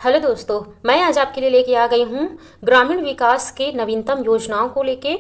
Hello दोस्तों, मैं आज आपके लिए लेके आ गई हूँ ग्रामीण विकास के नवीनतम योजनाओं को लेके।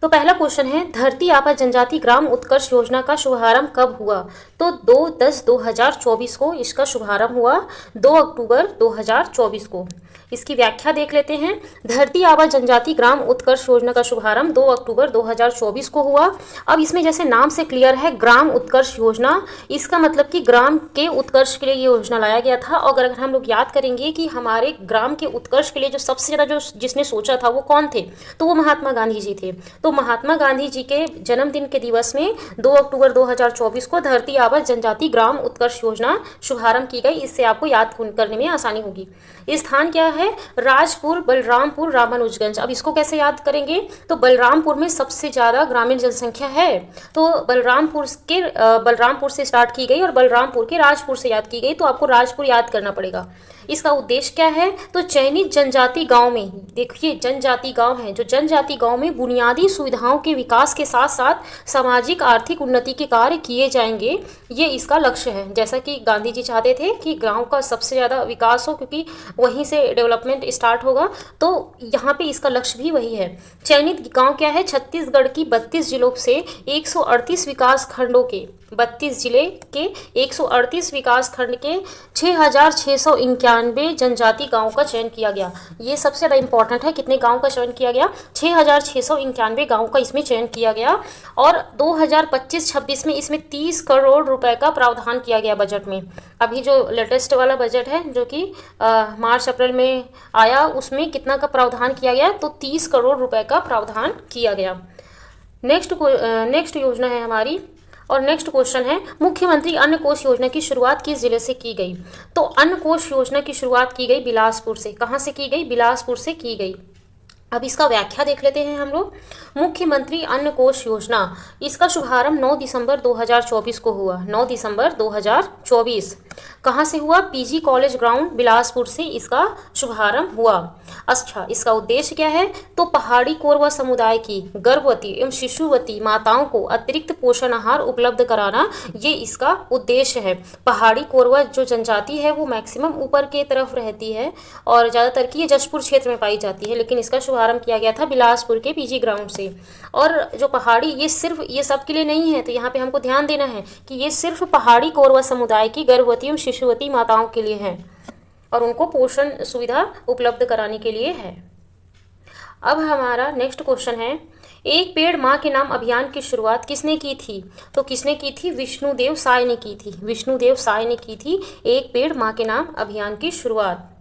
तो पहला क्वेश्चन है, धरती आबा जनजाति ग्राम उत्कर्ष योजना का शुभारंभ कब हुआ? तो 2/10/2024 को इसका शुभारंभ हुआ, 2 अक्टूबर 2024 को। इसकी व्याख्या देख लेते हैं। धरती आबा जनजाति ग्राम उत्कर्ष योजना का शुभारंभ 2 अक्टूबर 2024 को हुआ। अब इसमें जैसे नाम से क्लियर है, ग्राम उत्कर्ष योजना, इसका मतलब कि ग्राम के उत्कर्ष के लिए ये योजना लाया गया था। और अगर हम लोग याद करेंगे कि हमारे ग्राम के उत्कर्ष के लिए जो सबसे ज़्यादा जो जिसने सोचा था वो कौन थे, तो वो महात्मा गांधी जी थे। तो महात्मा गांधी जी के जन्मदिन के दिवस में 2 अक्टूबर 2024 को धरती आबा जनजाति ग्राम उत्कर्ष योजना शुभारंभ की गई। इससे आपको याद करने में आसानी होगी। स्थान क्या है? राजपुर, बलरामपुर, रामानुजगंज। अब इसको कैसे याद करेंगे? तो बलरामपुर में सबसे ज़्यादा ग्रामीण जनसंख्या है, तो बलरामपुर से स्टार्ट की गई और बलरामपुर के राजपुर से याद की गई, तो आपको राजपुर याद करना पड़ेगा। इसका उद्देश्य क्या है? तो चयनित जनजाति गांव में, देखिए जनजाति गांव है, जो जनजाति गांव में बुनियादी सुविधाओं के विकास के साथ साथ सामाजिक आर्थिक उन्नति के कार्य किए जाएंगे, ये इसका लक्ष्य है। जैसा कि गांधी जी चाहते थे कि गांव का सबसे ज़्यादा विकास हो, क्योंकि वहीं से डेवलपमेंट स्टार्ट होगा, तो यहाँ पे इसका लक्ष्य भी वही है। चयनित गांव क्या है? छत्तीसगढ़ की 32 जिलों से 138 विकास खंडों के 32 जिले के 138 विकास खंड के 6,691 जनजाति गांवों का चयन किया गया। ये सबसे ज़्यादा इंपॉर्टेंट है, कितने गांव का चयन किया गया? 6,691 गांवों का इसमें चयन किया गया। और 2025-26 में इसमें 30 करोड़ रुपए का प्रावधान किया गया बजट में। अभी जो लेटेस्ट वाला बजट है, जो कि मार्च अप्रैल में आया, उसमें कितना का प्रावधान किया गया? तो 30 करोड़ रुपए का प्रावधान किया गया। नेक्स्ट योजना है हमारी, और नेक्स्ट क्वेश्चन है, मुख्यमंत्री अन्न कोष योजना की शुरुआत किस जिले से की गई? तो अन्न कोष योजना की शुरुआत की गई बिलासपुर से। कहाँ से की गई? बिलासपुर से की गई। अब इसका व्याख्या देख लेते हैं हम लोग। मुख्यमंत्री अन्न कोष योजना, इसका शुभारंभ 9 दिसंबर 2024 को हुआ। 9 दिसंबर 2024 कहाँ से हुआ? पीजी कॉलेज ग्राउंड बिलासपुर से इसका शुभारंभ हुआ। अच्छा, इसका उद्देश्य क्या है? तो पहाड़ी कोरवा समुदाय की गर्भवती एवं शिशुवती माताओं को अतिरिक्त पोषण आहार उपलब्ध कराना, ये इसका उद्देश्य है। पहाड़ी कोरवा जो जनजाति है वो मैक्सिमम ऊपर के तरफ रहती है और ज़्यादातर की ये जशपुर क्षेत्र में पाई जाती है, लेकिन इसका शुभारंभ किया गया था बिलासपुर के पीजी ग्राउंड से। और जो पहाड़ी, ये सिर्फ ये सब के लिए नहीं है, तो यहाँ पे हमको ध्यान देना है कि ये सिर्फ पहाड़ी कोरवा समुदाय की गर्भवती एवं शिशुवती माताओं के लिए है और उनको पोषण सुविधा उपलब्ध कराने के लिए है। अब हमारा नेक्स्ट क्वेश्चन है, एक पेड़ माँ के नाम अभियान की शुरुआत किसने की थी? तो किसने की थी? विष्णुदेव साय ने की थी। विष्णुदेव साय ने की थी एक पेड़ माँ के नाम अभियान की शुरुआत।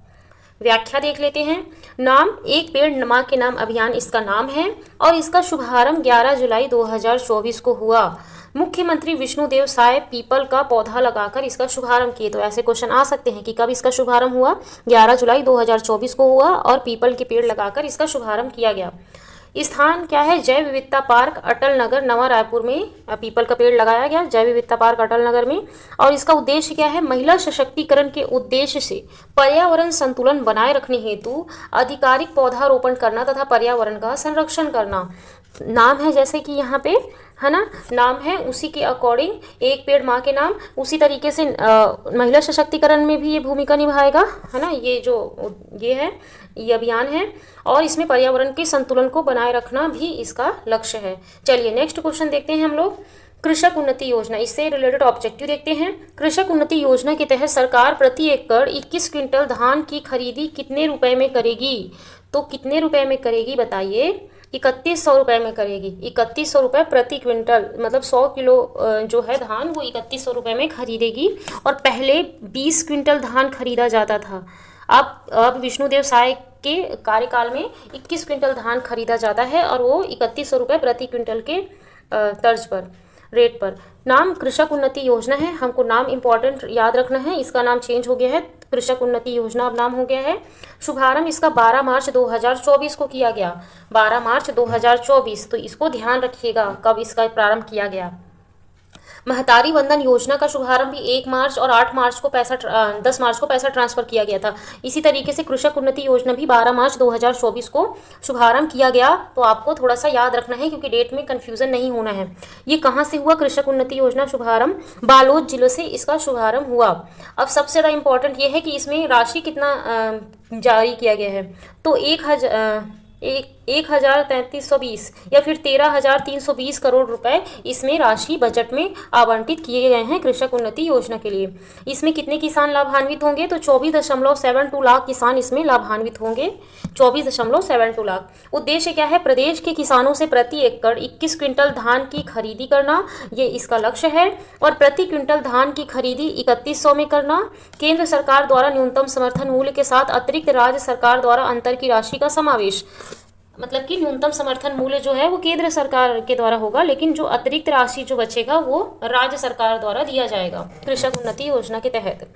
व्याख्या देख लेते हैं। नाम, एक पेड़ माँ के नाम अभियान इसका नाम है और इसका शुभारंभ 11 जुलाई 2024 को हुआ। मुख्यमंत्री विष्णुदेव साय पीपल का पौधा लगाकर इसका शुभारंभ किए। तो ऐसे क्वेश्चन आ सकते हैं कि कब इसका शुभारंभ हुआ? 11 जुलाई 2024 को हुआ और पीपल के पेड़ लगाकर इसका शुभारंभ किया गया। स्थान क्या है? जैव विविधता पार्क अटल नगर नवा रायपुर में पीपल का पेड़ लगाया गया, जैव विविधता पार्क अटल नगर में। और इसका उद्देश्य क्या है? महिला सशक्तिकरण के उद्देश्य से पर्यावरण संतुलन बनाए रखने हेतु आधिकारिक पौधारोपण करना तथा पर्यावरण का संरक्षण करना। नाम है जैसे कि यहाँ पे है ना, नाम है उसी के अकॉर्डिंग एक पेड़ माँ के नाम, उसी तरीके से महिला सशक्तिकरण में भी ये भूमिका निभाएगा, है ना। ये जो ये है, ये अभियान है और इसमें पर्यावरण के संतुलन को बनाए रखना भी इसका लक्ष्य है। चलिए नेक्स्ट क्वेश्चन देखते हैं हम लोग। कृषक उन्नति योजना, इससे रिलेटेड ऑब्जेक्टिव देखते हैं। कृषक उन्नति योजना के तहत सरकार प्रति एकड़ 21 क्विंटल धान की खरीदी कितने रुपए में करेगी? तो कितने रुपए में करेगी बताइए? 3100 रुपये में करेगी। 3100 रुपये प्रति क्विंटल, मतलब 100 किलो जो है धान वो 3100 रुपये में खरीदेगी। और पहले 20 क्विंटल धान खरीदा जाता था। अब विष्णुदेव साय के कार्यकाल में 21 क्विंटल धान खरीदा जाता है और वो 3100 रुपये प्रति क्विंटल के तर्ज पर, रेट पर। नाम कृषक उन्नति योजना है, हमको नाम इंपॉर्टेंट याद रखना है। इसका नाम चेंज हो गया है, कृषक उन्नति योजना अब नाम हो गया है। शुभारंभ इसका 12 मार्च 2024 को किया गया। 12 मार्च 2024, तो इसको ध्यान रखिएगा कब इसका प्रारंभ किया गया। महतारी वंदन योजना का शुभारंभ भी 1 मार्च और 8 मार्च को 10 मार्च को पैसा ट्रांसफर किया गया था। इसी तरीके से कृषक उन्नति योजना भी 12 मार्च 2024 को शुभारंभ किया गया। तो आपको थोड़ा सा याद रखना है क्योंकि डेट में कन्फ्यूजन नहीं होना है। ये कहाँ से हुआ कृषक उन्नति योजना शुभारंभ? बालोद जिले से इसका शुभारंभ हुआ। अब सबसे ज़्यादा इंपॉर्टेंट ये है कि इसमें राशि कितना जारी किया गया है। तो 1,3320 या फिर 13,320 करोड़ रुपए इसमें राशि बजट में आवंटित किए गए हैं कृषक उन्नति योजना के लिए। इसमें कितने किसान लाभान्वित होंगे? तो 24.72 लाख किसान इसमें लाभान्वित होंगे। 24.72 लाख। उद्देश्य क्या है? प्रदेश के किसानों से प्रति एकड़ 21 क्विंटल धान की खरीदी करना, ये इसका लक्ष्य है। और प्रति क्विंटल धान की खरीदी 3100 में करना। केंद्र सरकार द्वारा न्यूनतम समर्थन मूल्य के साथ अतिरिक्त राज्य सरकार द्वारा अंतर की राशि का समावेश। मतलब कि न्यूनतम समर्थन मूल्य जो है वो केंद्र सरकार के द्वारा होगा, लेकिन जो अतिरिक्त राशि जो बचेगा वो राज्य सरकार द्वारा दिया जाएगा कृषक उन्नति योजना के तहत।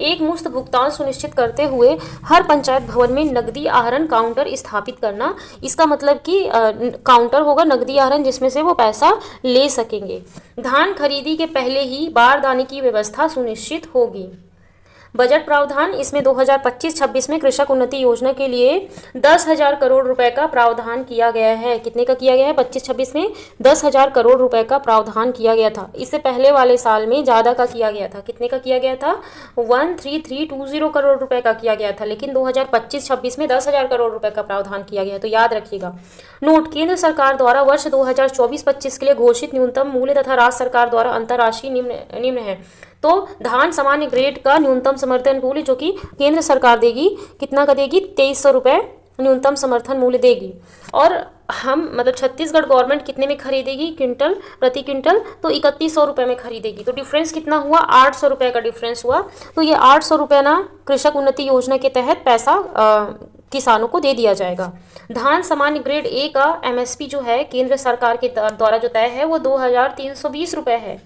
एक मुश्त भुगतान सुनिश्चित करते हुए हर पंचायत भवन में नकदी आहरण काउंटर स्थापित करना। इसका मतलब कि काउंटर होगा नकदी आहरण जिसमें से वो पैसा ले सकेंगे। धान खरीदी के पहले ही बारदाने की व्यवस्था सुनिश्चित होगी। बजट प्रावधान इसमें 2025-26 में कृषक उन्नति योजना के लिए 10,000 करोड़ रुपए का प्रावधान किया गया है। कितने का किया गया है? 25-26 में 10,000 करोड़ रुपए का प्रावधान किया गया था। इससे पहले वाले साल में ज़्यादा का किया गया था। कितने का किया गया था? 13,320 करोड़ रुपए का किया गया था, लेकिन 2025-26 में 10,000 करोड़ रुपए का प्रावधान किया गया है। तो याद रखिएगा। नोट: केंद्र सरकार द्वारा वर्ष 2024-25 के लिए घोषित न्यूनतम मूल्य तथा राज्य सरकार द्वारा अंतर राशि निम्न है। तो धान सामान्य ग्रेड का न्यूनतम समर्थन मूल्य जो कि केंद्र सरकार देगी, कितना का देगी? 2300 रुपये न्यूनतम समर्थन मूल्य देगी। और हम मतलब छत्तीसगढ़ गवर्नमेंट कितने में खरीदेगी प्रति क्विंटल? तो 3100 रुपये में खरीदेगी। तो डिफरेंस कितना हुआ? 800 रुपये का डिफरेंस हुआ। तो ये 800 रुपये ना कृषक उन्नति योजना के तहत पैसा किसानों को दे दिया जाएगा। धान सामान्य ग्रेड ए का MSP जो है केंद्र सरकार के द्वारा जो तय है वो 2,320 रुपये है,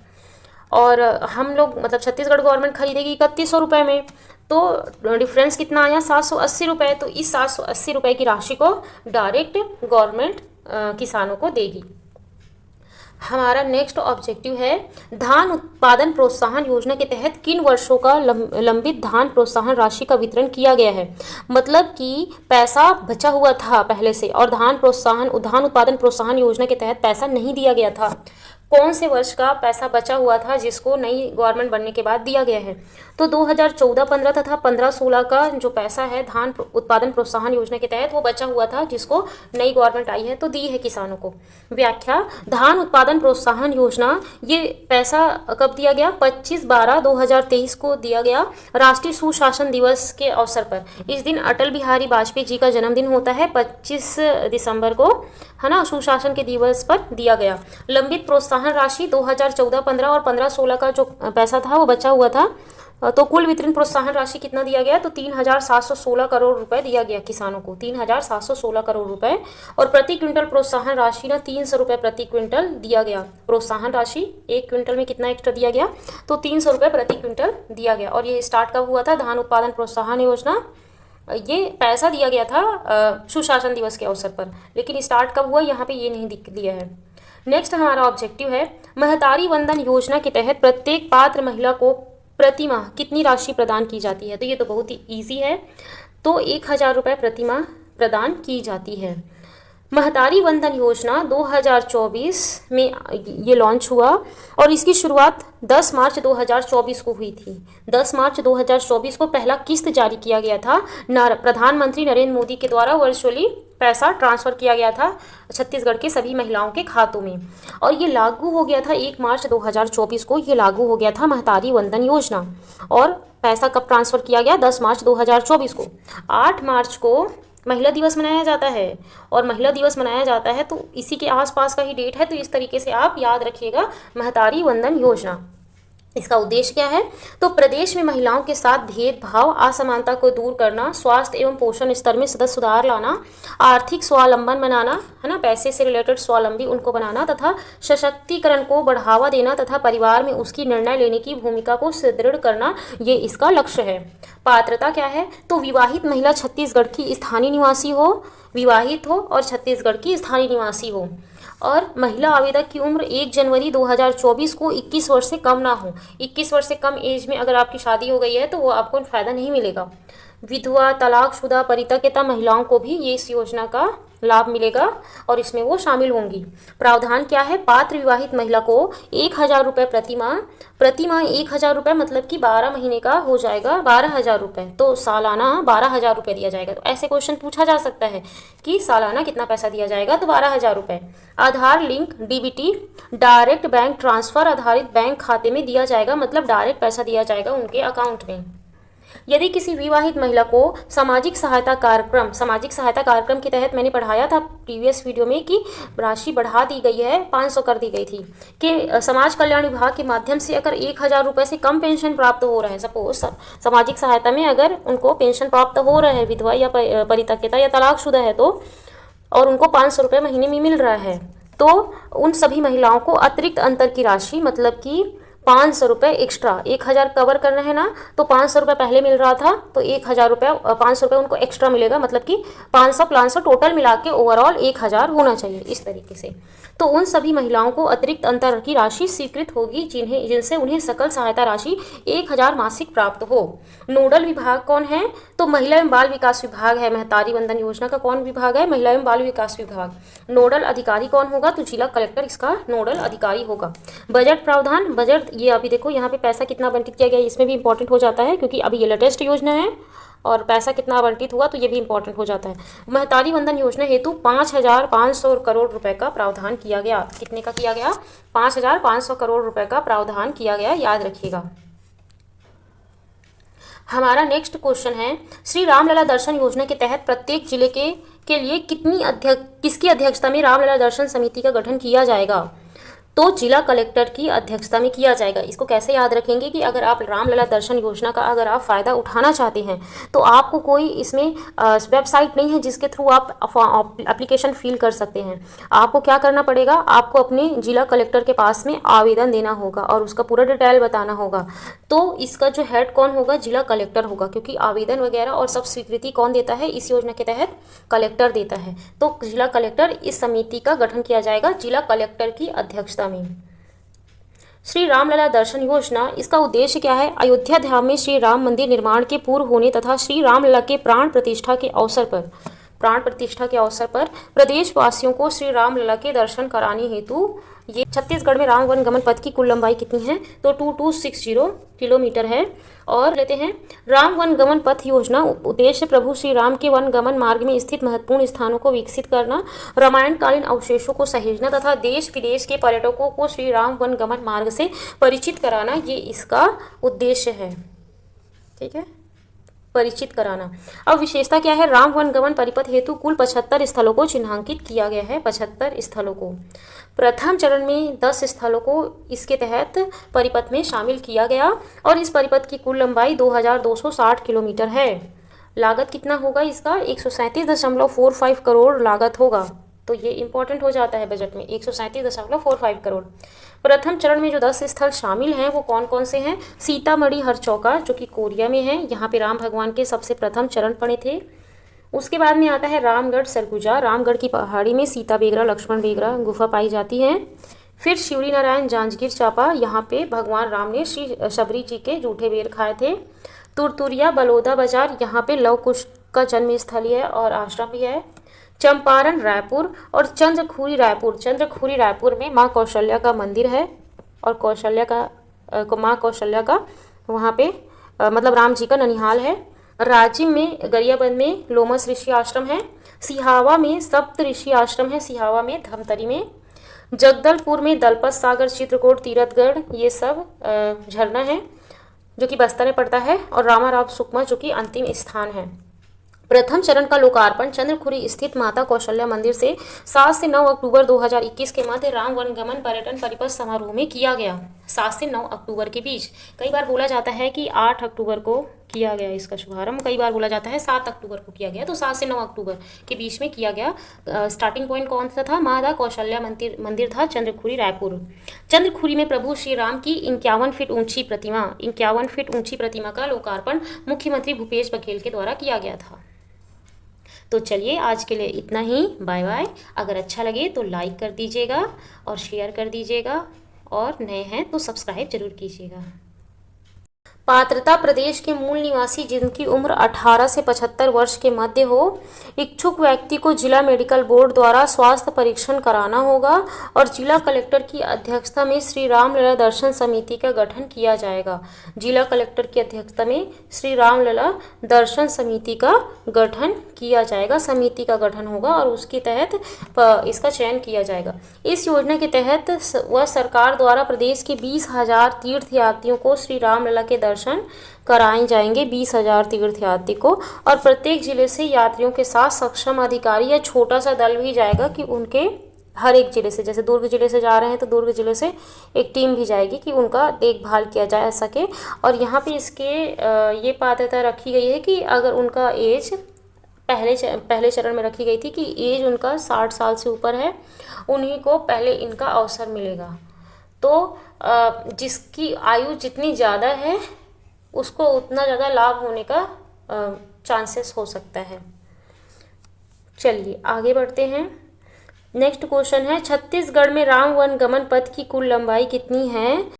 और हम लोग मतलब छत्तीसगढ़ गवर्नमेंट खरीदेगी 3100 रुपये में। तो डिफरेंस कितना आया? 780 रुपये। तो इस 780 रुपये की राशि को डायरेक्ट गवर्नमेंट किसानों को देगी। हमारा नेक्स्ट ऑब्जेक्टिव है धान उत्पादन प्रोत्साहन योजना के तहत किन वर्षों का लंबित धान प्रोत्साहन राशि का वितरण किया गया है। मतलब कि पैसा बचा हुआ था पहले से और धान उत्पादन प्रोत्साहन योजना के तहत पैसा नहीं दिया गया था। कौन से वर्ष का पैसा बचा हुआ था जिसको नई गवर्नमेंट बनने के बाद दिया गया है? तो 2014-15 तथा 15-16 का जो पैसा है धान उत्पादन प्रोत्साहन योजना के तहत वो बचा हुआ था जिसको नई गवर्नमेंट आई है तो दी है किसानों को। व्याख्या: धान उत्पादन प्रोत्साहन योजना ये पैसा कब दिया गया? 25/12/2023 को दिया गया राष्ट्रीय सुशासन दिवस के अवसर पर। इस दिन अटल बिहारी वाजपेयी जी का जन्मदिन होता है 25 दिसंबर को, है ना। सुशासन के दिवस पर दिया गया। लंबित प्रोत्साहन राशि 2014-15 और 15-16 का जो पैसा था वो बचा हुआ था। तो कुल वितरण प्रोत्साहन राशि कितना दिया गया? तो 3,716 करोड़ रुपए दिया गया किसानों को, 3,716 करोड़ रुपए। और प्रति क्विंटल प्रोत्साहन राशि ना 300 रुपये प्रति क्विंटल दिया गया। प्रोत्साहन राशि 1 क्विंटल में कितना एक्स्ट्रा दिया गया? तो 300 रुपये प्रति क्विंटल दिया गया। और ये स्टार्ट कब हुआ था? धान उत्पादन प्रोत्साहन योजना ये पैसा दिया गया था सुशासन दिवस के अवसर पर, लेकिन स्टार्ट कब हुआ यहाँ पे ये नहीं दिया है। नेक्स्ट हमारा ऑब्जेक्टिव है महतारी वंदन योजना के तहत प्रत्येक पात्र महिला को प्रति माह कितनी राशि प्रदान की जाती है। तो ये तो बहुत ही ईजी है। तो 1,000 रुपये प्रति माह प्रदान की जाती है। महतारी वंदन योजना 2024 में ये लॉन्च हुआ और इसकी शुरुआत 10 मार्च 2024 को हुई थी। 10 मार्च 2024 को पहला किस्त जारी किया गया था। प्रधानमंत्री नरेंद्र मोदी के द्वारा वर्चुअली पैसा ट्रांसफ़र किया गया था छत्तीसगढ़ के सभी महिलाओं के खातों में, और ये लागू हो गया था 1 मार्च 2024 को। ये लागू हो गया था महतारी वंदन योजना। और पैसा कब ट्रांसफ़र किया गया? 10 मार्च 2024 को। 8 मार्च को महिला दिवस मनाया जाता है, और महिला दिवस मनाया जाता है तो इसी के आसपास का ही डेट है। तो इस तरीके से आप याद रखिएगा महतारी वंदन योजना। इसका उद्देश्य क्या है? तो प्रदेश में महिलाओं के साथ भेदभाव, असमानता को दूर करना, स्वास्थ्य एवं पोषण स्तर में सतत सुधार लाना, आर्थिक स्वावलंबन बनाना, है ना, पैसे से रिलेटेड स्वावलंबी उनको बनाना तथा सशक्तिकरण को बढ़ावा देना तथा परिवार में उसकी निर्णय लेने की भूमिका को सुदृढ़ करना, ये इसका लक्ष्य है। पात्रता क्या है? तो विवाहित महिला छत्तीसगढ़ की स्थानीय निवासी हो विवाहित हो और छत्तीसगढ़ की स्थायी निवासी हो, और महिला आवेदक की उम्र 1 जनवरी 2024 को 21 वर्ष से कम ना हो। 21 वर्ष से कम एज में अगर आपकी शादी हो गई है तो वो आपको फ़ायदा नहीं मिलेगा। विधवा, तलाकशुदा, परित्यक्ता महिलाओं को भी ये इस योजना का लाभ मिलेगा और इसमें वो शामिल होंगी। प्रावधान क्या है? पात्र विवाहित महिला को 1,000 रुपये प्रति माह 1,000 रुपये, मतलब कि 12 महीने का हो जाएगा 12,000 रुपये, तो सालाना 12,000 रुपये दिया जाएगा। तो ऐसे क्वेश्चन पूछा जा सकता है कि सालाना कितना पैसा दिया जाएगा, तो 12,000 रुपये। Aadhaar link DBT, direct bank transfer आधारित बैंक खाते में दिया जाएगा, मतलब डायरेक्ट पैसा दिया जाएगा उनके अकाउंट में। यदि किसी विवाहित महिला को सामाजिक सहायता कार्यक्रम के तहत, मैंने पढ़ाया था प्रीवियस वीडियो में कि राशि बढ़ा दी गई है, 500 कर दी गई थी, कि समाज कल्याण विभाग के माध्यम से अगर 1,000 रुपये से कम पेंशन प्राप्त हो रहा है, सपोज सामाजिक सहायता में अगर उनको पेंशन प्राप्त हो रहा है, विधवा या परित्यक्ता या तलाकशुदा है तो, और उनको 500 रुपये महीने में मिल रहा है, तो उन सभी महिलाओं को अतिरिक्त अंतर की राशि, मतलब कि 500 रुपये एक्स्ट्रा, 1,000 कवर करना है ना, तो 500 रुपये पहले मिल रहा था, तो 1,000 रुपये 500 रुपये उनको एक्स्ट्रा मिलेगा, मतलब कि 500 टोटल मिला के ओवरऑल 1,000 होना चाहिए इस तरीके से। तो उन सभी महिलाओं को अतिरिक्त अंतर की राशि स्वीकृत होगी जिनसे उन्हें सकल सहायता राशि 1,000 मासिक प्राप्त हो। नोडल विभाग कौन है? तो महिला एवं बाल विकास विभाग है। महतारी वंदन योजना का कौन विभाग है? महिला एवं बाल विकास विभाग। नोडल अधिकारी कौन होगा? तो जिला कलेक्टर इसका नोडल अधिकारी होगा। बजट प्रावधान, बजट ये अभी देखो यहाँ पे पैसा कितना आवंटित किया गया, इसमें भी इंपॉर्टेंट हो जाता है क्योंकि अभी ये लेटेस्ट योजना है और पैसा कितना आवंटित हुआ तो ये भी इंपॉर्टेंट हो जाता है। महतारी वंदन योजना हेतु 5,500 करोड़ रुपए का प्रावधान किया गया। कितने का किया गया? 5,500 करोड़ रुपए का प्रावधान किया गया, याद रखिएगा। हमारा नेक्स्ट क्वेश्चन है, श्री रामलला दर्शन योजना के तहत प्रत्येक जिले के लिए किसकी अध्यक्षता में रामलला दर्शन समिति का गठन किया जाएगा? तो जिला कलेक्टर की अध्यक्षता में किया जाएगा। इसको कैसे याद रखेंगे कि अगर आप रामलला दर्शन योजना का अगर आप फ़ायदा उठाना चाहते हैं तो आपको कोई इसमें वेबसाइट नहीं है जिसके थ्रू आप एप्लीकेशन फिल कर सकते हैं। आपको क्या करना पड़ेगा? आपको अपने जिला कलेक्टर के पास में आवेदन देना होगा और उसका पूरा डिटेल बताना होगा। तो इसका जो हेड कौन होगा? जिला कलेक्टर होगा, क्योंकि आवेदन वगैरह और सब स्वीकृति कौन देता है इस योजना के तहत? कलेक्टर देता है। तो जिला कलेक्टर, इस समिति का गठन किया जाएगा जिला कलेक्टर की अध्यक्षता में। श्री रामलला दर्शन योजना, इसका उद्देश्य क्या है? अयोध्या धाम में श्री राम मंदिर निर्माण के पूर्व होने तथा श्री रामलला के प्राण प्रतिष्ठा के अवसर पर प्रदेशवासियों को श्री रामलला के दर्शन कराने हेतु ये छत्तीसगढ़ में राम वन गमन पथ की कुल लंबाई कितनी है? तो 2260 किलोमीटर है। और लेते हैं राम वन गमन पथ योजना, उद्देश्य प्रभु श्री राम के वन गमन मार्ग में स्थित महत्वपूर्ण स्थानों को विकसित करना, रामायण कालीन अवशेषों को सहेजना तथा देश विदेश के पर्यटकों को श्री राम वन गमन मार्ग से परिचित कराना, ये इसका उद्देश्य है। ठीक है, परिचित कराना। अब विशेषता क्या है? राम वन गमन परिपथ हेतु कुल 75 स्थलों को चिन्हांकित किया गया है। 75 स्थलों को प्रथम चरण में 10 स्थलों को इसके तहत परिपथ में शामिल किया गया और इस परिपथ की कुल लंबाई 2260 किलोमीटर है। लागत कितना होगा इसका? 137.45 करोड़ लागत होगा। तो ये इंपॉर्टेंट हो जाता है बजट में, 137.45 करोड़। प्रथम चरण में जो 10 स्थल शामिल हैं वो कौन कौन से हैं? सीतामढ़ी हरचौका जो कि कोरिया में है, यहाँ पे राम भगवान के सबसे प्रथम चरण पड़े थे। उसके बाद में आता है रामगढ़ सरगुजा, रामगढ़ की पहाड़ी में सीता बेगरा लक्ष्मण बेगरा गुफा पाई जाती है। फिर शिवरी नारायण जांजगीर चांपा, यहाँ पे भगवान राम ने श्री शबरी जी के जूठे बेर खाए थे। तुरतुरिया बलौदा बाजार, यहाँ पे लव कुश का जन्म स्थली है और आश्रम भी है। चंपारण रायपुर और चंद्रखुरी रायपुर में माँ कौशल्या का मंदिर है और माँ कौशल्या का वहाँ पे मतलब राम जी का ननिहाल है। रांची में गरियाबंद में लोमस ऋषि आश्रम है। सिहावा में सप्त ऋषि आश्रम है, सिहावा में धमतरी में। जगदलपुर में दलपत सागर, चित्रकूट, तीरथगढ़, ये सब झरना है जो कि बस्तर में पड़ता है। और रामाराव सुकमा जो कि अंतिम स्थान है। प्रथम चरण का लोकार्पण चंद्रखुरी स्थित माता कौशल्या मंदिर से 7 से 9 अक्टूबर 2021 के मध्य राम वनगमन पर्यटन परिपथ समारोह में किया गया। 7 से 9 अक्टूबर के बीच। कई बार बोला जाता है कि 8 अक्टूबर को किया गया इसका शुभारंभ, कई बार बोला जाता है 7 अक्टूबर को किया गया, तो 7 से 9 अक्टूबर के बीच में किया गया। स्टार्टिंग पॉइंट कौन सा था? माता कौशल्या मंदिर था चंद्रखुरी रायपुर। चंद्रखुरी में प्रभु श्री राम की 51 फीट ऊंची प्रतिमा का लोकार्पण मुख्यमंत्री भूपेश बघेल के द्वारा किया गया था। तो चलिए आज के लिए इतना ही, बाय बाय। अगर अच्छा लगे तो लाइक कर दीजिएगा और शेयर कर दीजिएगा, और नए हैं तो सब्सक्राइब जरूर कीजिएगा। पात्रता: प्रदेश के मूल निवासी जिनकी उम्र 18 से 75 वर्ष के मध्य हो। इच्छुक व्यक्ति को जिला मेडिकल बोर्ड द्वारा स्वास्थ्य परीक्षण कराना होगा और जिला कलेक्टर की अध्यक्षता में श्री रामलला दर्शन समिति का गठन किया जाएगा। जिला कलेक्टर की अध्यक्षता में श्री रामलला दर्शन समिति का गठन किया जाएगा, समिति का गठन होगा और उसके तहत इसका चयन किया जाएगा। इस योजना के तहत वह सरकार द्वारा प्रदेश के 20,000 तीर्थयात्रियों को श्री रामलला के दर्शन कराए जाएंगे, 20,000 तीर्थयात्री को, और प्रत्येक जिले से यात्रियों के साथ सक्षम अधिकारी या छोटा सा दल भी जाएगा कि उनके हर एक जिले से, जैसे दुर्ग जिले से जा रहे हैं तो दुर्ग जिले से एक टीम भी जाएगी कि उनका देखभाल किया जा सके। और यहाँ पे इसके ये पात्रता रखी गई है कि अगर उनका एज पहले चरण में रखी गई थी कि एज उनका 60 साल से ऊपर है, उन्हीं को पहले इनका अवसर मिलेगा। तो जिसकी आयु जितनी ज़्यादा है उसको उतना ज़्यादा लाभ होने का चांसेस हो सकता है। चलिए आगे बढ़ते हैं। नेक्स्ट क्वेश्चन है, छत्तीसगढ़ में राम वन गमन पथ की कुल लंबाई कितनी है?